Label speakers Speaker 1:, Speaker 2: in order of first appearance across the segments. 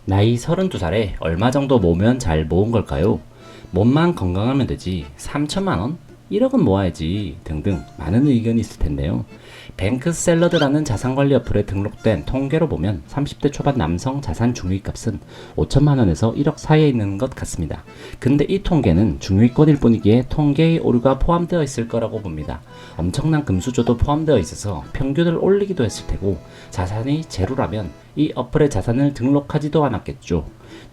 Speaker 1: 나이 32살에 얼마 정도 모으면 잘 모은 걸까요? 몸만 건강하면 되지 3천만 원? 1억은 모아야지 등등 많은 의견이 있을 텐데요. 뱅크샐러드라는 자산관리 어플에 등록된 통계로 보면 30대 초반 남성 자산 중위값은 5천만 원에서 1억 사이에 있는 것 같습니다. 근데 이 통계는 중위권일 뿐이기에 통계의 오류가 포함되어 있을 거라고 봅니다. 엄청난 금수저도 포함되어 있어서 평균을 올리기도 했을 테고 자산이 제로라면 이 어플에 자산을 등록하지도 않았겠죠.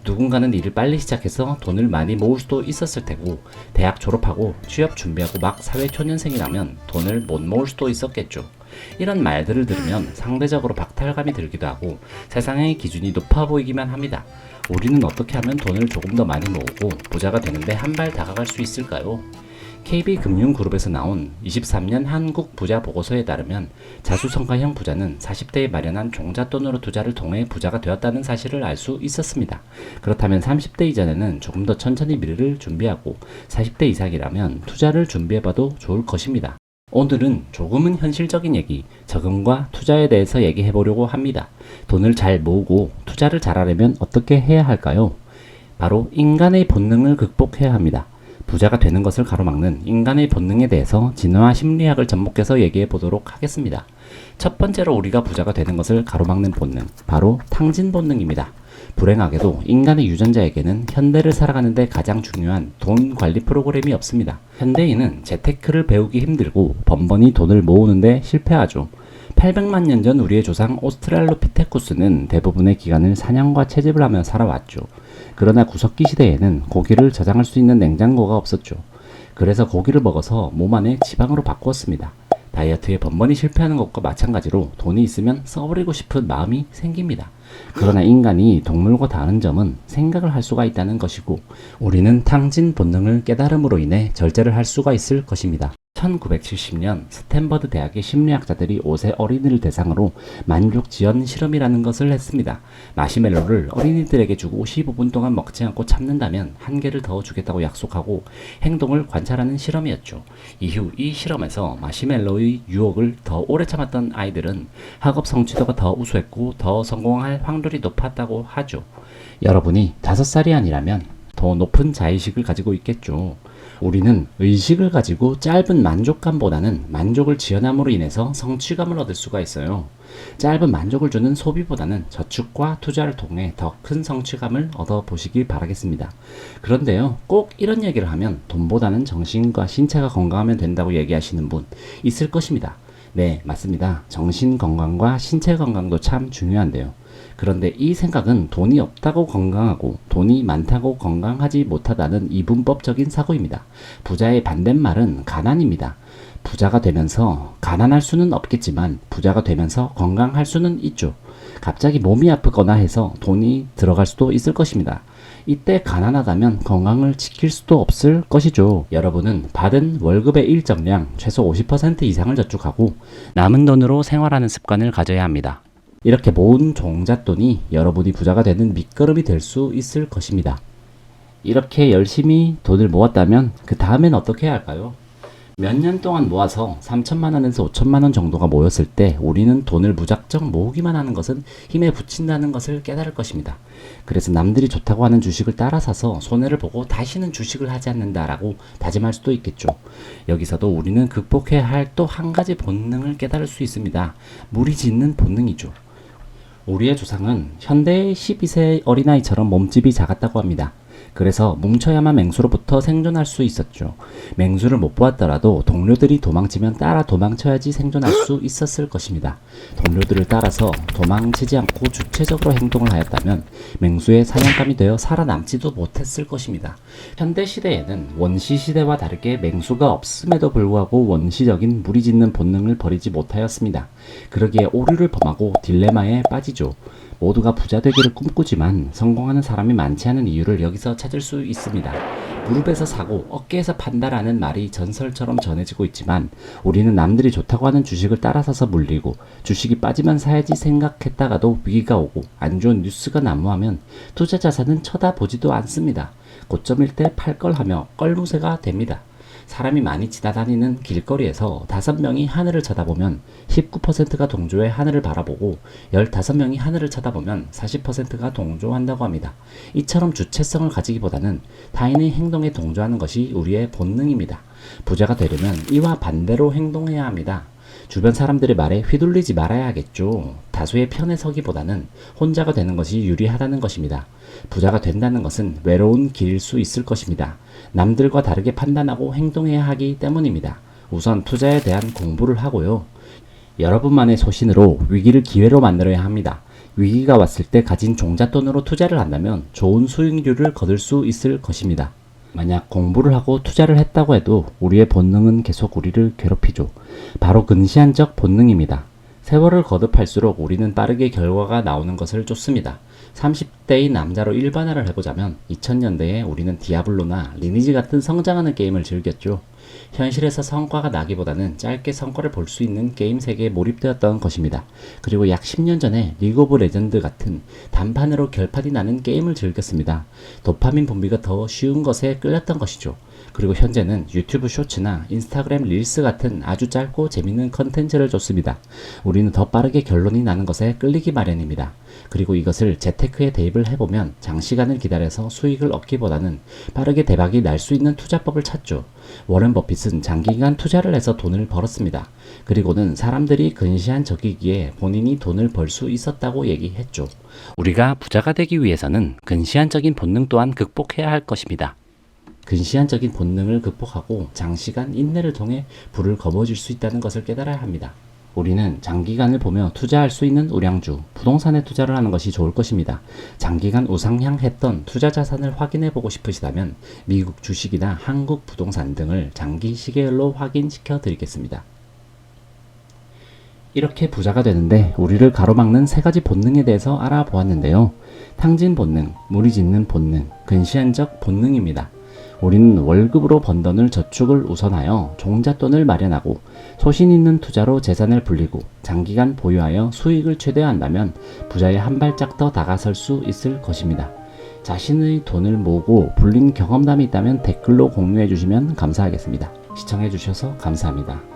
Speaker 1: 누군가는 일을 빨리 시작해서 돈을 많이 모을 수도 있었을 테고 대학 졸업하고 취업 준비하고 막 사회초년생이라면 돈을 못 모을 수도 있었겠죠. 이런 말들을 들으면 상대적으로 박탈감이 들기도 하고 세상의 기준이 높아 보이기만 합니다. 우리는 어떻게 하면 돈을 조금 더 많이 모으고 부자가 되는데 한 발 다가갈 수 있을까요? KB금융그룹에서 나온 23년 한국 부자 보고서에 따르면 자수성가형 부자는 40대에 마련한 종잣돈으로 투자를 통해 부자가 되었다는 사실을 알 수 있었습니다. 그렇다면 30대 이전에는 조금 더 천천히 미래를 준비하고 40대 이상이라면 투자를 준비해봐도 좋을 것입니다. 오늘은 조금은 현실적인 얘기, 저금과 투자에 대해서 얘기해보려고 합니다. 돈을 잘 모으고 투자를 잘하려면 어떻게 해야 할까요? 바로 인간의 본능을 극복해야 합니다. 부자가 되는 것을 가로막는 인간의 본능에 대해서 진화 심리학을 접목해서 얘기해 보도록 하겠습니다. 첫 번째로 우리가 부자가 되는 것을 가로막는 본능, 바로 탕진 본능입니다. 불행하게도 인간의 유전자에게는 현대를 살아가는데 가장 중요한 돈 관리 프로그램이 없습니다. 현대인은 재테크를 배우기 힘들고 번번이 돈을 모으는데 실패하죠. 800만 년 전 우리의 조상 오스트랄로피테쿠스는 대부분의 기간을 사냥과 채집을 하며 살아왔죠. 그러나 구석기 시대에는 고기를 저장할 수 있는 냉장고가 없었죠. 그래서 고기를 먹어서 몸 안에 지방으로 바꾸었습니다. 다이어트에 번번이 실패하는 것과 마찬가지로 돈이 있으면 써버리고 싶은 마음이 생깁니다. 그러나 인간이 동물과 다른 점은 생각을 할 수가 있다는 것이고 우리는 탕진 본능을 깨달음으로 인해 절제를 할 수가 있을 것입니다. 1970년 스탠퍼드 대학의 심리학자들이 5세 어린이를 대상으로 만족 지연 실험이라는 것을 했습니다. 마시멜로를 어린이들에게 주고 15분 동안 먹지 않고 참는다면 한 개를 더 주겠다고 약속하고 행동을 관찰하는 실험이었죠. 이후 이 실험에서 마시멜로의 유혹을 더 오래 참았던 아이들은 학업 성취도가 더 우수했고 더 성공할 확률이 높았다고 하죠. 여러분이 5살이 아니라면 더 높은 자의식을 가지고 있겠죠. 우리는 의식을 가지고 짧은 만족감보다는 만족을 지연함으로 인해서 성취감을 얻을 수가 있어요. 짧은 만족을 주는 소비보다는 저축과 투자를 통해 더 큰 성취감을 얻어보시길 바라겠습니다. 그런데요, 꼭 이런 얘기를 하면 돈보다는 정신과 신체가 건강하면 된다고 얘기하시는 분 있을 것입니다. 네, 맞습니다. 정신 건강과 신체 건강도 참 중요한데요. 그런데 이 생각은 돈이 없다고 건강하고 돈이 많다고 건강하지 못하다는 이분법적인 사고입니다. 부자의 반대말은 가난입니다. 부자가 되면서 가난할 수는 없겠지만 부자가 되면서 건강할 수는 있죠. 갑자기 몸이 아프거나 해서 돈이 들어갈 수도 있을 것입니다. 이때 가난하다면 건강을 지킬 수도 없을 것이죠. 여러분은 받은 월급의 일정량 최소 50% 이상을 저축하고 남은 돈으로 생활하는 습관을 가져야 합니다. 이렇게 모은 종잣돈이 여러분이 부자가 되는 밑거름이 될 수 있을 것입니다. 이렇게 열심히 돈을 모았다면 그 다음엔 어떻게 해야 할까요? 몇 년 동안 모아서 3천만 원에서 5천만 원 정도가 모였을 때 우리는 돈을 무작정 모으기만 하는 것은 힘에 부친다는 것을 깨달을 것입니다. 그래서 남들이 좋다고 하는 주식을 따라 사서 손해를 보고 다시는 주식을 하지 않는다라고 다짐할 수도 있겠죠. 여기서도 우리는 극복해야 할 또 한 가지 본능을 깨달을 수 있습니다. 무리짓는 본능이죠. 우리의 조상은 현대의 12세 어린아이처럼 몸집이 작았다고 합니다. 그래서 뭉쳐야만 맹수로부터 생존할 수 있었죠. 맹수를 못 보았더라도 동료들이 도망치면 따라 도망쳐야지 생존할 수 있었을 것입니다. 동료들을 따라서 도망치지 않고 주체적으로 행동을 하였다면 맹수의 사냥감이 되어 살아남지도 못했을 것입니다. 현대시대에는 원시시대와 다르게 맹수가 없음에도 불구하고 원시적인 무리짓는 본능을 버리지 못하였습니다. 그러기에 오류를 범하고 딜레마에 빠지죠. 모두가 부자 되기를 꿈꾸지만 성공하는 사람이 많지 않은 이유를 여기서 찾을 수 있습니다. 무릎에서 사고 어깨에서 판다라는 말이 전설처럼 전해지고 있지만 우리는 남들이 좋다고 하는 주식을 따라 사서 물리고 주식이 빠지면 사야지 생각했다가도 위기가 오고 안 좋은 뉴스가 난무하면 투자 자산은 쳐다보지도 않습니다. 고점일 때 팔 걸 하며 껄무새가 됩니다. 사람이 많이 지나다니는 길거리에서 5명이 하늘을 쳐다보면 19%가 동조해 하늘을 바라보고 15명이 하늘을 쳐다보면 40%가 동조한다고 합니다. 이처럼 주체성을 가지기보다는 타인의 행동에 동조하는 것이 우리의 본능입니다. 부자가 되려면 이와 반대로 행동해야 합니다. 주변 사람들의 말에 휘둘리지 말아야 하겠죠. 다수의 편에 서기보다는 혼자가 되는 것이 유리하다는 것입니다. 부자가 된다는 것은 외로운 길일 수 있을 것입니다. 남들과 다르게 판단하고 행동해야 하기 때문입니다. 우선 투자에 대한 공부를 하고요. 여러분만의 소신으로 위기를 기회로 만들어야 합니다. 위기가 왔을 때 가진 종잣돈으로 투자를 한다면 좋은 수익률을 거둘 수 있을 것입니다. 만약 공부를 하고 투자를 했다고 해도 우리의 본능은 계속 우리를 괴롭히죠. 바로 근시안적 본능입니다. 세월을 거듭할수록 우리는 빠르게 결과가 나오는 것을 쫓습니다. 30대의 남자로 일반화를 해보자면 2000년대에 우리는 디아블로나 리니지 같은 성장하는 게임을 즐겼죠. 현실에서 성과가 나기보다는 짧게 성과를 볼 수 있는 게임 세계에 몰입되었던 것입니다. 그리고 약 10년 전에 리그 오브 레전드 같은 단판으로 결판이 나는 게임을 즐겼습니다. 도파민 분비가 더 쉬운 것에 끌렸던 것이죠. 그리고 현재는 유튜브 쇼츠나 인스타그램 릴스 같은 아주 짧고 재밌는 컨텐츠를 줬습니다. 우리는 더 빠르게 결론이 나는 것에 끌리기 마련입니다. 그리고 이것을 재테크에 대입을 해보면 장시간을 기다려서 수익을 얻기보다는 빠르게 대박이 날 수 있는 투자법을 찾죠. 워렌 버핏은 장기간 투자를 해서 돈을 벌었습니다. 그리고는 사람들이 근시안적이기에 본인이 돈을 벌 수 있었다고 얘기했죠. 우리가 부자가 되기 위해서는 근시안적인 본능 또한 극복해야 할 것입니다. 근시안적인 본능을 극복하고 장시간 인내를 통해 불을 거머쥘 수 있다는 것을 깨달아야 합니다. 우리는 장기간을 보며 투자할 수 있는 우량주, 부동산에 투자를 하는 것이 좋을 것입니다. 장기간 우상향했던 투자 자산을 확인해 보고 싶으시다면 미국 주식이나 한국 부동산 등을 장기 시계열로 확인시켜 드리겠습니다. 이렇게 부자가 되는데 우리를 가로막는 3가지 본능에 대해서 알아보았는데요. 탕진 본능, 무리짓는 본능, 근시안적 본능입니다. 우리는 월급으로 번 돈을 저축을 우선하여 종잣돈을 마련하고 소신 있는 투자로 재산을 불리고 장기간 보유하여 수익을 최대화한다면 부자의 한 발짝 더 다가설 수 있을 것입니다. 자신의 돈을 모으고 불린 경험담이 있다면 댓글로 공유해 주시면 감사하겠습니다. 시청해 주셔서 감사합니다.